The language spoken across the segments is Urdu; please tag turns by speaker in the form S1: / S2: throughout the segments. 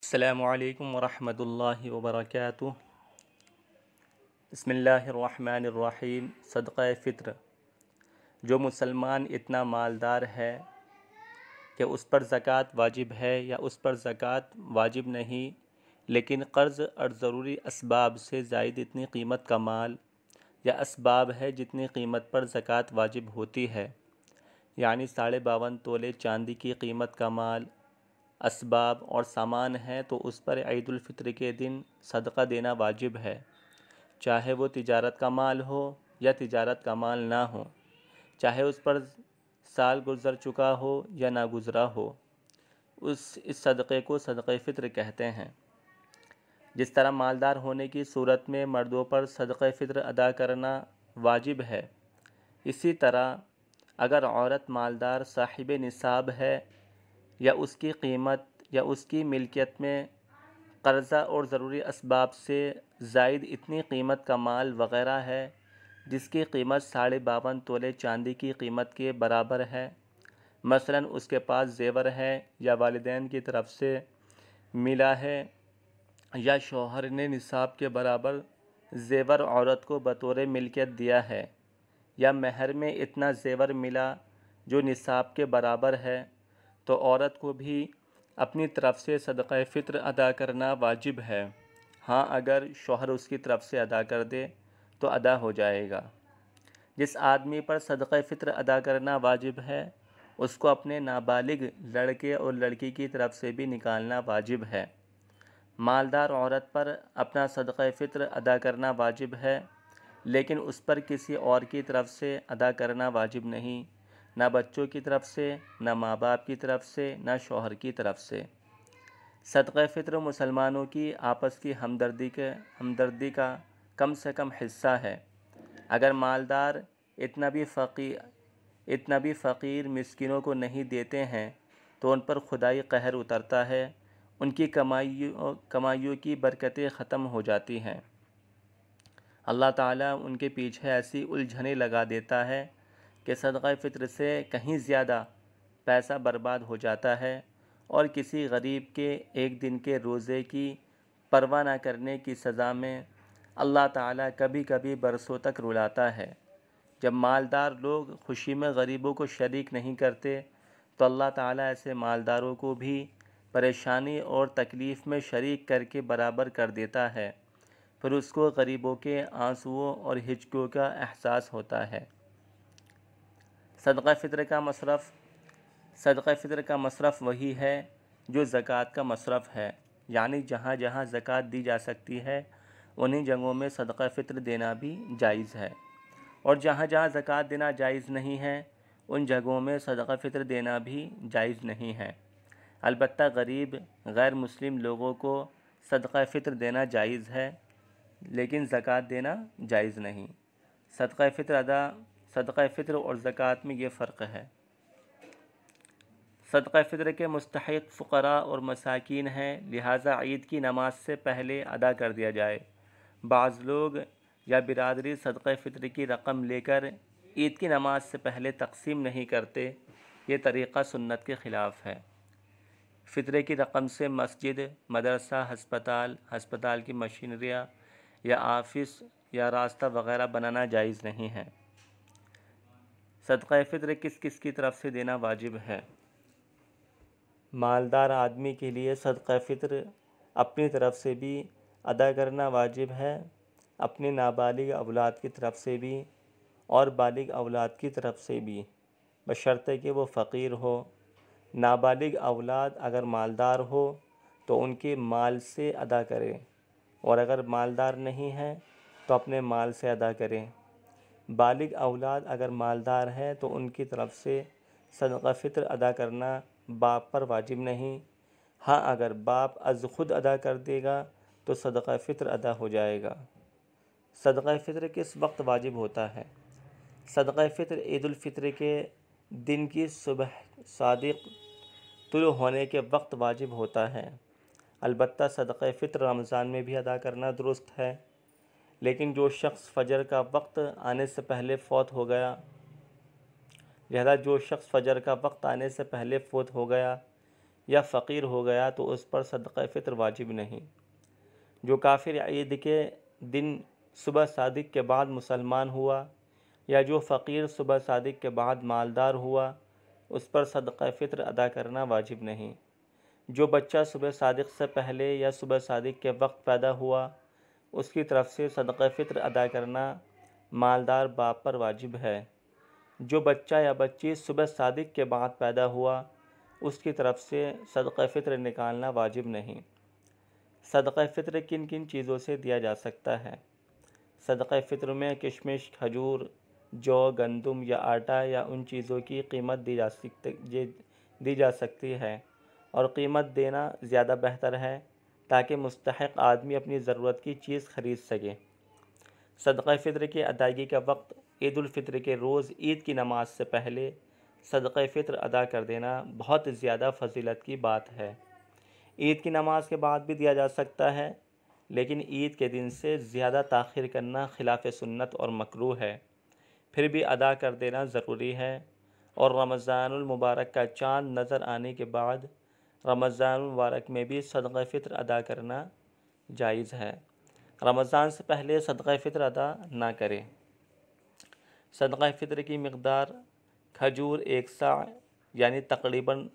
S1: السلام علیکم ورحمۃ اللہ وبرکاتہ۔ بسم اللہ الرحمن الرحیم۔ صدقہ فطر۔ جو مسلمان اتنا مالدار ہے کہ اس پر زکوٰۃ واجب ہے یا اس پر زکوٰۃ واجب نہیں، لیکن قرض اور ضروری اسباب سے زائد اتنی قیمت کا مال یا اسباب ہے جتنی قیمت پر زکوٰۃ واجب ہوتی ہے، یعنی 52.5 تولے چاندی کی قیمت کا مال، اسباب اور سامان ہے، تو اس پر عید الفطر کے دن صدقہ دینا واجب ہے، چاہے وہ تجارت کا مال ہو یا تجارت کا مال نہ ہو، چاہے اس پر سال گزر چکا ہو یا نہ گزرا ہو۔ اس صدقے کو صدقہ فطر کہتے ہیں۔ جس طرح مالدار ہونے کی صورت میں مردوں پر صدقہ فطر ادا کرنا واجب ہے، اسی طرح اگر عورت مالدار صاحب نصاب ہے یا اس کی قیمت یا اس کی ملکیت میں قرضہ اور ضروری اسباب سے زائد اتنی قیمت کا مال وغیرہ ہے جس کی قیمت 52.5 تولے چاندی کی قیمت کے برابر ہے، مثلا اس کے پاس زیور ہے یا والدین کی طرف سے ملا ہے یا شوہر نے نصاب کے برابر زیور عورت کو بطور ملکیت دیا ہے، یا مہر میں اتنا زیور ملا جو نصاب کے برابر ہے، تو عورت کو بھی اپنی طرف سے صدقہ فطر ادا کرنا واجب ہے۔ ہاں، اگر شوہر اس کی طرف سے ادا کر دے تو ادا ہو جائے گا۔ جس آدمی پر صدقہ فطر ادا کرنا واجب ہے اس کو اپنے نابالغ لڑکے اور لڑکی کی طرف سے بھی نکالنا واجب ہے۔ مالدار عورت پر اپنا صدقہ فطر ادا کرنا واجب ہے، لیکن اس پر کسی اور کی طرف سے ادا کرنا واجب نہیں، نہ بچوں کی طرف سے، نہ ماں باپ کی طرف سے، نہ شوہر کی طرف سے۔ صدقہ فطر مسلمانوں کی آپس کی ہمدردی کا کم سے کم حصہ ہے۔ اگر مالدار اتنا بھی فقیر مسکینوں کو نہیں دیتے ہیں تو ان پر خدائی قہر اترتا ہے، ان کی کمائیوں کی برکتیں ختم ہو جاتی ہیں، اللہ تعالیٰ ان کے پیچھے ایسی الجھنیں لگا دیتا ہے کہ صدقہ فطر سے کہیں زیادہ پیسہ برباد ہو جاتا ہے، اور کسی غریب کے ایک دن کے روزے کی پرواہ نہ کرنے کی سزا میں اللہ تعالیٰ کبھی کبھی برسوں تک رلاتا ہے۔ جب مالدار لوگ خوشی میں غریبوں کو شریک نہیں کرتے تو اللہ تعالیٰ ایسے مالداروں کو بھی پریشانی اور تکلیف میں شریک کر کے برابر کر دیتا ہے، پھر اس کو غریبوں کے آنسوؤں اور ہچکیوں کا احساس ہوتا ہے۔ صدقہ فطر کا مصرف وہی ہے جو زکوٰۃ کا مصرف ہے، یعنی جہاں جہاں زکوٰۃ دی جا سکتی ہے انہی جگہوں میں صدقہ فطر دینا بھی جائز ہے، اور جہاں جہاں زکوٰۃ دینا جائز نہیں ہے ان جگہوں میں صدقہ فطر دینا بھی جائز نہیں ہے۔ البتہ غریب غیر مسلم لوگوں کو صدقہ فطر دینا جائز ہے، لیکن زکوٰۃ دینا جائز نہیں۔ صدقہ فطر اور زکوٰۃ میں یہ فرق ہے۔ صدقہ فطر کے مستحق فقراء اور مساکین ہیں، لہٰذا عید کی نماز سے پہلے ادا کر دیا جائے۔ بعض لوگ یا برادری صدقہ فطر کی رقم لے کر عید کی نماز سے پہلے تقسیم نہیں کرتے، یہ طریقہ سنت کے خلاف ہے۔ فطرے کی رقم سے مسجد، مدرسہ، ہسپتال کی مشینریاں یا آفس یا راستہ وغیرہ بنانا جائز نہیں ہے۔ صدقہ فطر کس کس کی طرف سے دینا واجب ہے؟ مالدار آدمی کے لیے صدقہ فطر اپنی طرف سے بھی ادا کرنا واجب ہے، اپنی نابالغ اولاد کی طرف سے بھی اور بالغ اولاد کی طرف سے بھی، بشرطے کہ وہ فقیر ہو۔ نابالغ اولاد اگر مالدار ہو تو ان کے مال سے ادا کرے، اور اگر مالدار نہیں ہے تو اپنے مال سے ادا کرے۔ بالغ اولاد اگر مالدار ہے تو ان کی طرف سے صدقہ فطر ادا کرنا باپ پر واجب نہیں۔ ہاں، اگر باپ از خود ادا کر دے گا تو صدقہ فطر ادا ہو جائے گا۔ صدقہ فطر کس وقت واجب ہوتا ہے؟ صدقہ فطر عید الفطر کے دن کی صبح صادق طلوع ہونے کے وقت واجب ہوتا ہے۔ البتہ صدقہ فطر رمضان میں بھی ادا کرنا درست ہے، لیکن جو شخص فجر کا وقت آنے سے پہلے فوت ہو گیا یا فقیر ہو گیا تو اس پر صدقہ فطر واجب نہیں۔ جو کافر عید کے دن صبح صادق کے بعد مسلمان ہوا یا جو فقیر صبح صادق کے بعد مالدار ہوا اس پر صدقہ فطر ادا کرنا واجب نہیں۔ جو بچہ صبح صادق سے پہلے یا صبح صادق کے وقت پیدا ہوا اس کی طرف سے صدقہ فطر ادا کرنا مالدار باپ پر واجب ہے۔ جو بچہ یا بچی صبح صادق کے بعد پیدا ہوا اس کی طرف سے صدقہ فطر نکالنا واجب نہیں۔ صدقہ فطر کن کن چیزوں سے دیا جا سکتا ہے؟ صدقہ فطر میں کشمش، کھجور، جو، گندم یا آٹا یا ان چیزوں کی قیمت دی جا سکتی ہے، اور قیمت دینا زیادہ بہتر ہے تاکہ مستحق آدمی اپنی ضرورت کی چیز خرید سکے۔ صدقہ فطر کی ادائیگی کا وقت عید الفطر کے روز عید کی نماز سے پہلے صدقہ فطر ادا کر دینا بہت زیادہ فضیلت کی بات ہے۔ عید کی نماز کے بعد بھی دیا جا سکتا ہے، لیکن عید کے دن سے زیادہ تاخیر کرنا خلاف سنت اور مکروہ ہے، پھر بھی ادا کر دینا ضروری ہے۔ اور رمضان المبارک کا چاند نظر آنے کے بعد رمضان المبارک میں بھی صدقہ فطر ادا کرنا جائز ہے۔ رمضان سے پہلے صدقہ فطر ادا نہ کریں۔ صدقہ فطر کی مقدار: کھجور 1 صاع یعنی تقریباً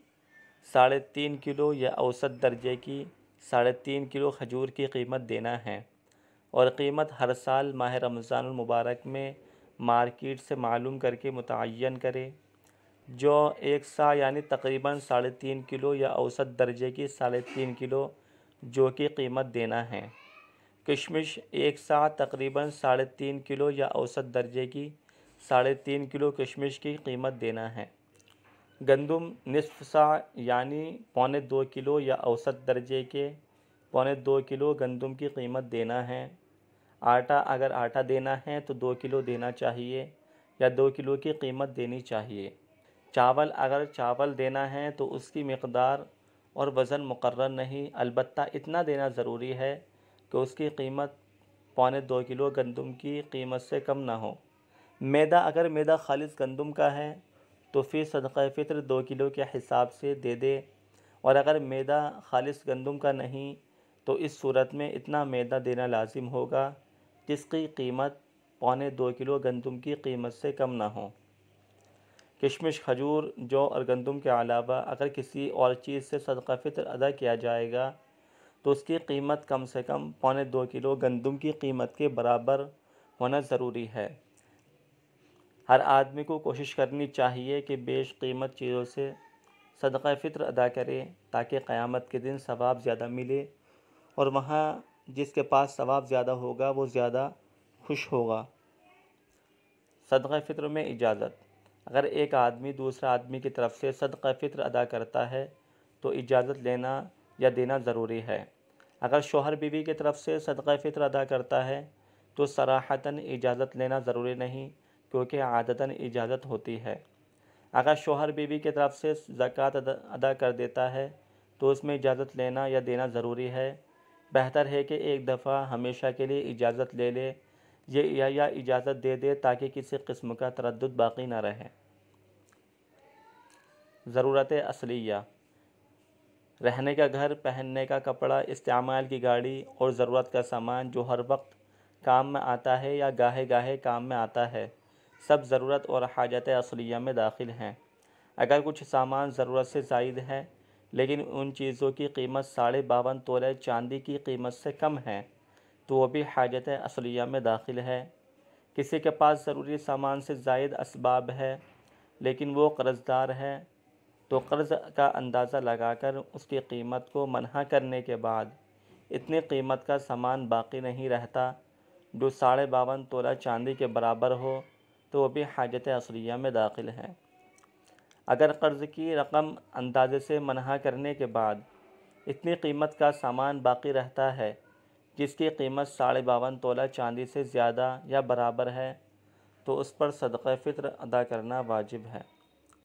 S1: 3.5 کلو یا اوسط درجے کی 3.5 کلو کھجور کی قیمت دینا ہے، اور قیمت ہر سال ماہ رمضان المبارک میں مارکیٹ سے معلوم کر کے متعین کرے۔ جو 1 صاع یعنی تقریباً 3.5 کلو یا اوسط درجے کی 3.5 کلو جو کی قیمت دینا ہے۔ کشمش 1 صاع تقریباً 3.5 کلو یا اوسط درجے کی 3.5 کلو کشمش کی قیمت دینا ہے۔ گندم نصف صاع یعنی 1.25 کلو یا اوسط درجے کے 1.25 کلو گندم کی قیمت دینا ہے۔ آٹا اگر آٹا دینا ہے تو 2 کلو دینا چاہیے یا 2 کلو کی قیمت دینی چاہیے۔ چاول اگر چاول دینا ہے تو اس کی مقدار اور وزن مقرر نہیں، البتہ اتنا دینا ضروری ہے کہ اس کی قیمت 2.25 کلو گندم کی قیمت سے کم نہ ہو۔ میدا اگر میدا خالص گندم کا ہے تو پھر صدقہ فطر 2 کلو کے حساب سے دے دے، اور اگر میدا خالص گندم کا نہیں تو اس صورت میں اتنا میدا دینا لازم ہوگا جس کی قیمت 2.25 کلو گندم کی قیمت سے کم نہ ہو۔ کشمش، کھجور، جو اور گندم کے علاوہ اگر کسی اور چیز سے صدقہ فطر ادا کیا جائے گا تو اس کی قیمت کم سے کم 2.25 کلو گندم کی قیمت کے برابر ہونا ضروری ہے۔ ہر آدمی کو کوشش کرنی چاہیے کہ بیش قیمت چیزوں سے صدقہ فطر ادا کرے تاکہ قیامت کے دن ثواب زیادہ ملے، اور وہاں جس کے پاس ثواب زیادہ ہوگا وہ زیادہ خوش ہوگا۔ صدقہ فطر میں اجازت: اگر ایک آدمی دوسرے آدمی کی طرف سے صدقہ فطر ادا کرتا ہے تو اجازت لینا یا دینا ضروری ہے۔ اگر شوہر بیوی کی طرف سے صدقہ فطر ادا کرتا ہے تو صراحتاً اجازت لینا ضروری نہیں، کیونکہ عادتاً اجازت ہوتی ہے۔ اگر شوہر بیوی کی طرف سے زکوٰۃ ادا کر دیتا ہے تو اس میں اجازت لینا یا دینا ضروری ہے۔ بہتر ہے کہ ایک دفعہ ہمیشہ کے لیے اجازت لے لے یا اجازت دے دے تاکہ کسی قسم کا تردد باقی نہ رہے۔ ضرورت اصلیہ: رہنے کا گھر، پہننے کا کپڑا، استعمال کی گاڑی اور ضرورت کا سامان جو ہر وقت کام میں آتا ہے یا گاہے گاہے کام میں آتا ہے، سب ضرورت اور حاجت اصلیہ میں داخل ہیں۔ اگر کچھ سامان ضرورت سے زائد ہے لیکن ان چیزوں کی قیمت 52.5 تولے چاندی کی قیمت سے کم ہے تو وہ بھی حاجت اصلیہ میں داخل ہے۔ کسی کے پاس ضروری سامان سے زائد اسباب ہے لیکن وہ قرض دار ہے تو قرض کا اندازہ لگا کر اس کی قیمت کو منہا کرنے کے بعد اتنی قیمت کا سامان باقی نہیں رہتا جو 52.5 تولہ چاندی کے برابر ہو تو وہ بھی حاجت اصلیہ میں داخل ہے۔ اگر قرض کی رقم اندازے سے منہا کرنے کے بعد اتنی قیمت کا سامان باقی رہتا ہے جس کی قیمت 52.5 تولہ چاندی سے زیادہ یا برابر ہے تو اس پر صدقہ فطر ادا کرنا واجب ہے۔